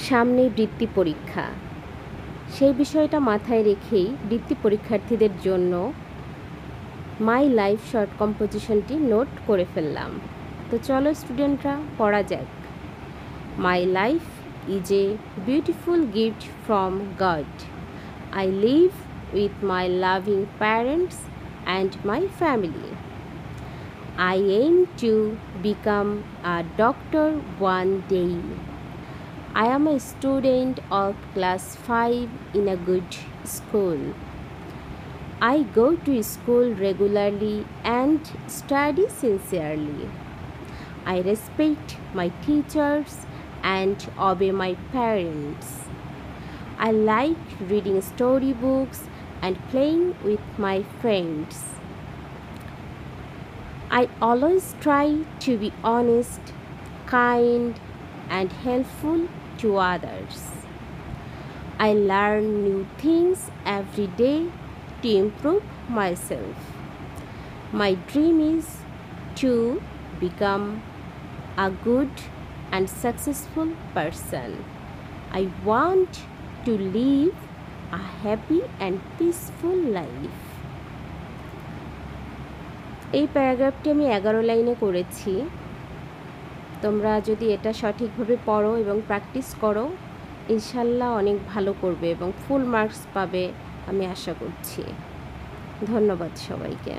সামনে বৃত্তি পরীক্ষা, সেই বিষয়টা মাথায় রেখেই বৃত্তি পরীক্ষার্থীদের জন্য মাই লাইফ শর্ট কম্পোজিশনটি নোট করে ফেললাম। তো চলো স্টুডেন্টরা পড়া যাক। My life is a beautiful gift from god. I live with my loving parents and my family. I aim to become a doctor one day. I am a student of class 5 in a good school. I go to school regularly and study sincerely. I respect my teachers and obey my parents. I like reading storybooks and playing with my friends. I always try to be honest, kind, and helpful to others. I learn new things every day to improve myself. My dream is to become a good and successful person. I want to live a happy and peaceful life. এই প্যারাগ্রাফটি আমি 11 লাইনে করেছি। তোমরা যদি এটা সঠিকভাবে পড়ো এবং প্র্যাকটিস করো, ইনশাল্লাহ অনেক ভালো করবে এবং ফুল মার্কস পাবে আমি আশা করছি। ধন্যবাদ সবাইকে।